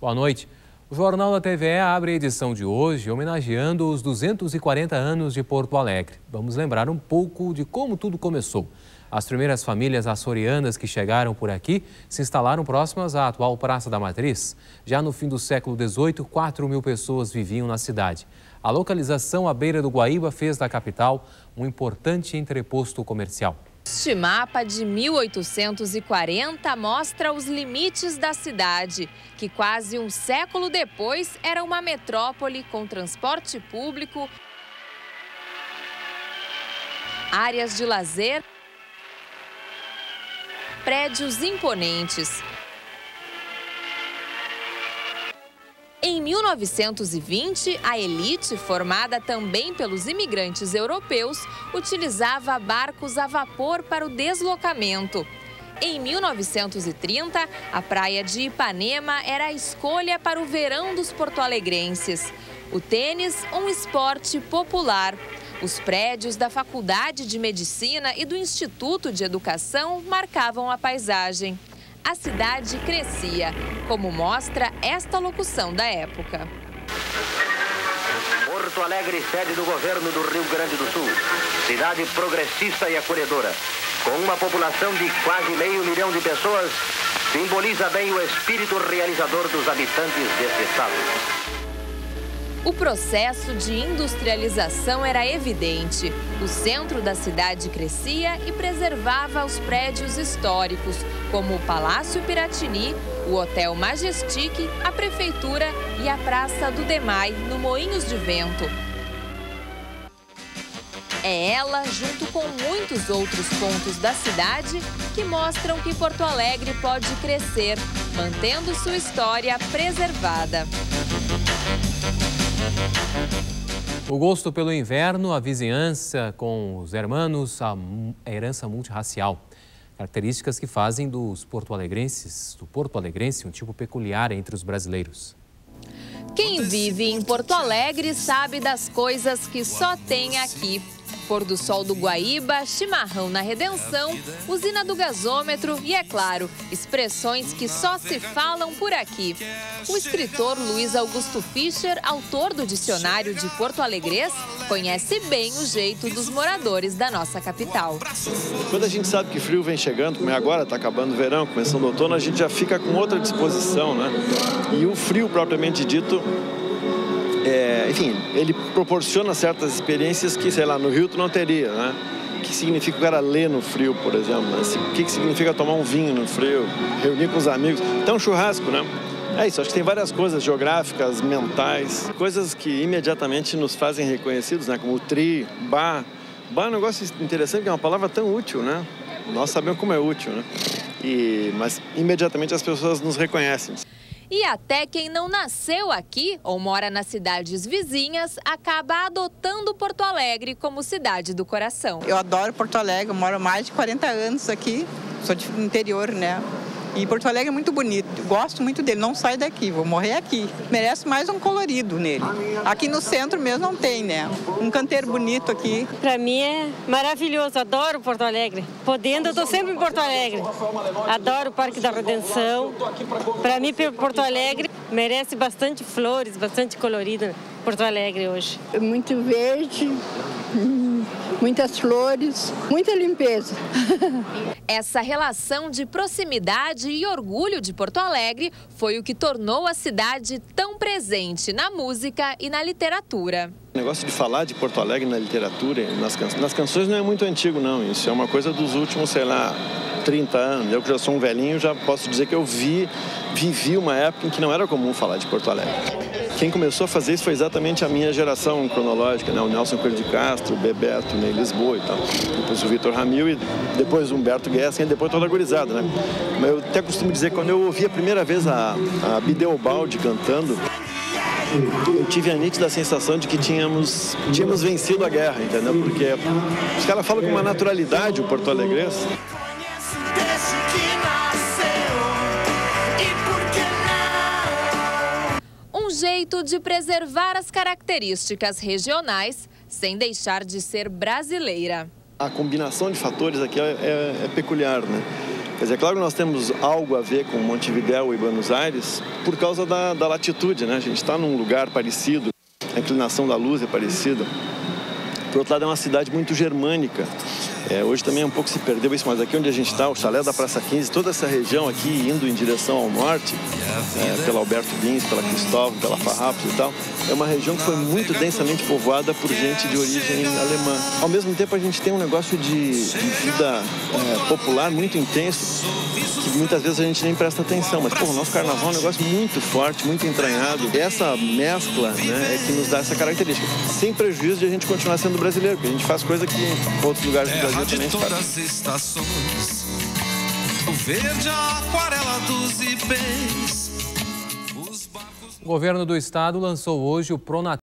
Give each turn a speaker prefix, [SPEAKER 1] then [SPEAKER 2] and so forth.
[SPEAKER 1] Boa noite. O Jornal da TVE abre a edição de hoje homenageando os 240 anos de Porto Alegre. Vamos lembrar um pouco de como tudo começou. As primeiras famílias açorianas que chegaram por aqui se instalaram próximas à atual Praça da Matriz. Já no fim do século XVIII, 4.000 pessoas viviam na cidade. A localização à beira do Guaíba fez da capital um importante entreposto comercial.
[SPEAKER 2] Este mapa de 1840 mostra os limites da cidade, que quase um século depois era uma metrópole com transporte público, áreas de lazer, prédios imponentes. Em 1920, a elite, formada também pelos imigrantes europeus, utilizava barcos a vapor para o deslocamento. Em 1930, a praia de Ipanema era a escolha para o verão dos porto-alegrenses. O tênis, um esporte popular. Os prédios da Faculdade de Medicina e do Instituto de Educação marcavam a paisagem. A cidade crescia, como mostra esta locução da época.
[SPEAKER 3] Porto Alegre, sede do governo do Rio Grande do Sul. Cidade progressista e acolhedora. Com uma população de quase 500 mil de pessoas, simboliza bem o espírito realizador dos habitantes deste estado.
[SPEAKER 2] O processo de industrialização era evidente. O centro da cidade crescia e preservava os prédios históricos, como o Palácio Piratini, o Hotel Majestic, a Prefeitura e a Praça do Demai, no Moinhos de Vento. É ela, junto com muitos outros pontos da cidade, que mostram que Porto Alegre pode crescer, mantendo sua história preservada.
[SPEAKER 1] O gosto pelo inverno, a vizinhança com os hermanos, a herança multirracial. Características que fazem do Porto Alegrense um tipo peculiar entre os brasileiros.
[SPEAKER 2] Quem vive em Porto Alegre sabe das coisas que só tem aqui. Pôr do sol do Guaíba, chimarrão na Redenção, usina do gasômetro e, é claro, expressões que só se falam por aqui. O escritor Luiz Augusto Fischer, autor do Dicionário de Porto Alegrês, conhece bem o jeito dos moradores da nossa capital.
[SPEAKER 4] Quando a gente sabe que frio vem chegando, como é agora, está acabando o verão, começando o outono, a gente já fica com outra disposição, né? E o frio, propriamente dito, enfim, ele proporciona certas experiências que, sei lá, no Rio tu não teria, né? O que significa o cara ler no frio, por exemplo? Né? O que significa tomar um vinho no frio, reunir com os amigos. Então, churrasco, né? É isso, acho que tem várias coisas geográficas, mentais, coisas que imediatamente nos fazem reconhecidos, né? Como o tri, bar. Bar é um negócio interessante, que é uma palavra tão útil, né? Nós sabemos como é útil, né? Mas imediatamente as pessoas nos reconhecem.
[SPEAKER 2] E até quem não nasceu aqui ou mora nas cidades vizinhas acaba adotando Porto Alegre como cidade do coração.
[SPEAKER 5] Eu adoro Porto Alegre, eu moro mais de 40 anos aqui, sou de interior, né? E Porto Alegre é muito bonito, gosto muito dele, não saio daqui, vou morrer aqui. Merece mais um colorido nele. Aqui no centro mesmo não tem, né? Um canteiro bonito aqui.
[SPEAKER 6] Para mim é maravilhoso, adoro Porto Alegre. Podendo, eu estou sempre em Porto Alegre. Adoro o Parque da Redenção. Para mim, Porto Alegre merece bastante flores, bastante colorido. Porto Alegre hoje.
[SPEAKER 7] Muito verde, muitas flores, muita limpeza.
[SPEAKER 2] Essa relação de proximidade e orgulho de Porto Alegre foi o que tornou a cidade tão presente na música e na literatura.
[SPEAKER 4] O negócio de falar de Porto Alegre na literatura, nas canções não é muito antigo, não. Isso é uma coisa dos últimos, sei lá, 30 anos. Eu que já sou um velhinho, já posso dizer que eu vivi uma época em que não era comum falar de Porto Alegre. Quem começou a fazer isso foi exatamente a minha geração cronológica, né? O Nelson Coelho de Castro, o Bebeto, Ney Lisboa e tal. Depois o Vitor Ramil e depois o Humberto Guessing e depois toda a gurizada, né? Mas eu até costumo dizer que quando eu ouvi a primeira vez a Bideobaldi cantando, eu tive a nítida sensação de que tínhamos vencido a guerra, entendeu? Porque os caras falam com uma naturalidade o porto-alegrense.
[SPEAKER 2] Um jeito de preservar as características regionais sem deixar de ser brasileira.
[SPEAKER 4] A combinação de fatores aqui é peculiar, né? Quer dizer, é claro que nós temos algo a ver com Montevidéu e Buenos Aires por causa da latitude, né? A gente está num lugar parecido, a inclinação da luz é parecida. Por outro lado, é uma cidade muito germânica. Hoje também um pouco se perdeu isso, mas aqui onde a gente está, o chalé da Praça 15, toda essa região aqui, indo em direção ao norte, pela Alberto Bins, pela Cristóvão, pela Farrapos e tal, é uma região que foi muito densamente povoada por gente de origem alemã. Ao mesmo tempo, a gente tem um negócio de vida popular muito intenso, que muitas vezes a gente nem presta atenção, mas o nosso carnaval é um negócio muito forte, muito entranhado. E essa mescla, né, é que nos dá essa característica, sem prejuízo de a gente continuar sendo brasileiro, porque a gente faz coisa que em outros lugares do Brasil também se faz.
[SPEAKER 8] As estações, o verde, a aquarela dos ipês.
[SPEAKER 1] O governo do estado lançou hoje o Pronat